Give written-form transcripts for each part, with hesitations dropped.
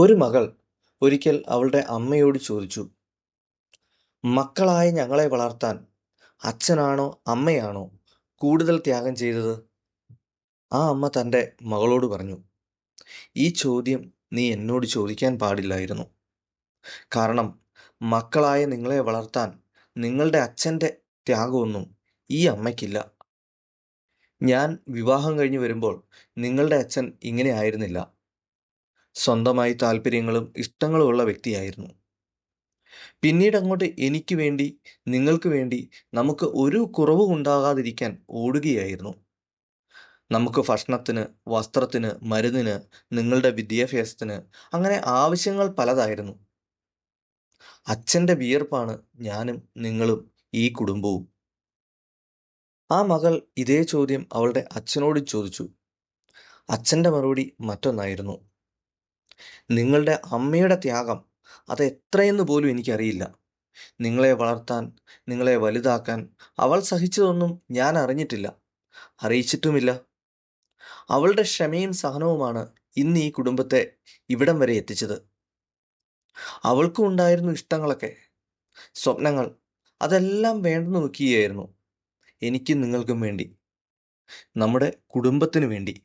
ഒരു മകൾ ഒരിക്കൽ അവളുടെ അമ്മയോട് ചോദിച്ചു, മക്കളായ ഞങ്ങളെ വളർത്താൻ അച്ഛനാണോ അമ്മയാണോ കൂടുതൽ ത്യാഗം ചെയ്തത്? ആ അമ്മ തൻ്റെ മകളോട് പറഞ്ഞു, ഈ ചോദ്യം നീ എന്നോട് ചോദിക്കാൻ പാടില്ലായിരുന്നു. കാരണം മക്കളായ നിങ്ങളെ വളർത്താൻ നിങ്ങളുടെ അച്ഛൻ്റെ ത്യാഗമൊന്നും ഈ അമ്മയ്ക്കില്ല. ഞാൻ വിവാഹം കഴിഞ്ഞ് വരുമ്പോൾ നിങ്ങളുടെ അച്ഛൻ ഇങ്ങനെ ആയിരുന്നില്ല. സ്വന്തമായി താല്പര്യങ്ങളും ഇഷ്ടങ്ങളും ഉള്ള വ്യക്തിയായിരുന്നു. പിന്നീട് അങ്ങോട്ട് എനിക്ക് വേണ്ടി, നിങ്ങൾക്ക് വേണ്ടി നമുക്ക് ഒരു കുറവും ഉണ്ടാകാതിരിക്കാൻ ഓടുകയായിരുന്നു. നമുക്ക് ഭക്ഷണത്തിന്, വസ്ത്രത്തിന്, മരുന്നിന്, നിങ്ങളുടെ വിദ്യാഭ്യാസത്തിന്, അങ്ങനെ ആവശ്യങ്ങൾ പലതായിരുന്നു. അച്ഛൻ്റെ വിയർപ്പാണ് ഞാനും നിങ്ങളും ഈ കുടുംബവും. ആ മകൾ ഇതേ ചോദ്യം അവളുടെ അച്ഛനോട് ചോദിച്ചു. അച്ഛൻ്റെ മറുപടി മറ്റൊന്നായിരുന്നു. നിങ്ങളുടെ അമ്മയുടെ ത്യാഗം അത് എത്രയെന്ന് പോലും എനിക്കറിയില്ല. നിങ്ങളെ വളർത്താൻ, നിങ്ങളെ വലുതാക്കാൻ അവൾ സഹിച്ചതൊന്നും ഞാൻ അറിഞ്ഞിട്ടില്ല, അറിയിച്ചിട്ടുമില്ല. അവളുടെ ക്ഷമയും സഹനവുമാണ് ഇന്ന് ഈ കുടുംബത്തെ ഇവിടം വരെ എത്തിച്ചത്. അവൾക്കും ഉണ്ടായിരുന്നു ഇഷ്ടങ്ങളൊക്കെ, സ്വപ്നങ്ങൾ. അതെല്ലാം വേണ്ടെന്ന് വെക്കുകയായിരുന്നു എനിക്കും നിങ്ങൾക്കും വേണ്ടി, നമ്മുടെ കുടുംബത്തിനു വേണ്ടി.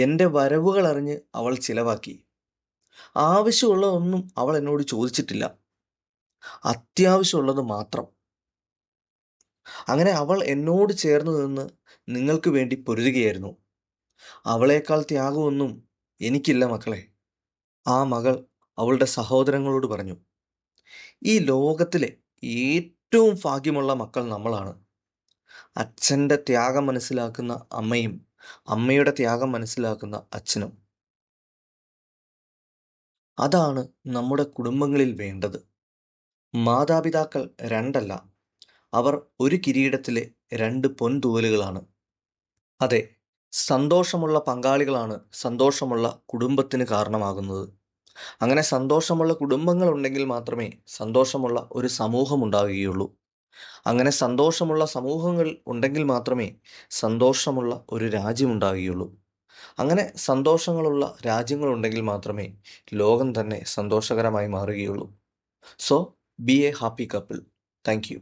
എൻ്റെ വരവുകൾ അറിഞ്ഞ് അവൾ ചിലവാക്കി. ആവശ്യമുള്ളതൊന്നും അവൾ എന്നോട് ചോദിച്ചിട്ടില്ല, അത്യാവശ്യമുള്ളത് മാത്രം. അങ്ങനെ അവൾ എന്നോട് ചേർന്ന് നിന്ന് നിങ്ങൾക്ക് വേണ്ടി പൊരുതുകയായിരുന്നു. അവളേക്കാൾ ത്യാഗമൊന്നും എനിക്കില്ല മക്കളെ. ആ മകൾ അവളുടെ സഹോദരങ്ങളോട് പറഞ്ഞു, ഈ ലോകത്തിലെ ഏറ്റവും ഭാഗ്യമുള്ള മക്കൾ നമ്മളാണ്. അച്ഛൻ്റെ ത്യാഗം മനസ്സിലാക്കുന്ന അമ്മയും അമ്മയുടെ ത്യാഗം മനസ്സിലാക്കുന്ന അച്ഛനും. അതാണ് നമ്മുടെ കുടുംബങ്ങളിൽ വേണ്ടത്. മാതാപിതാക്കൾ രണ്ടല്ല, അവർ ഒരു കിരീടത്തിലെ രണ്ട് പൊൻതൂവലുകളാണ്. അതെ, സന്തോഷമുള്ള പങ്കാളികളാണ് സന്തോഷമുള്ള കുടുംബത്തിന് കാരണമാകുന്നത്. അങ്ങനെ സന്തോഷമുള്ള കുടുംബങ്ങൾ ഉണ്ടെങ്കിൽ മാത്രമേ സന്തോഷമുള്ള ഒരു സമൂഹം ഉണ്ടാവുകയുള്ളൂ. അങ്ങനെ സന്തോഷമുള്ള സമൂഹങ്ങൾ ഉണ്ടെങ്കിൽ മാത്രമേ സന്തോഷമുള്ള ഒരു രാജ്യം ഉണ്ടാവുകയുള്ളൂ. അങ്ങനെ സന്തോഷങ്ങളുള്ള രാജ്യങ്ങൾ ഉണ്ടെങ്കിൽ മാത്രമേ ലോകം തന്നെ സന്തോഷകരമായി മാറുകയുള്ളൂ. So be a happy couple. Thank U.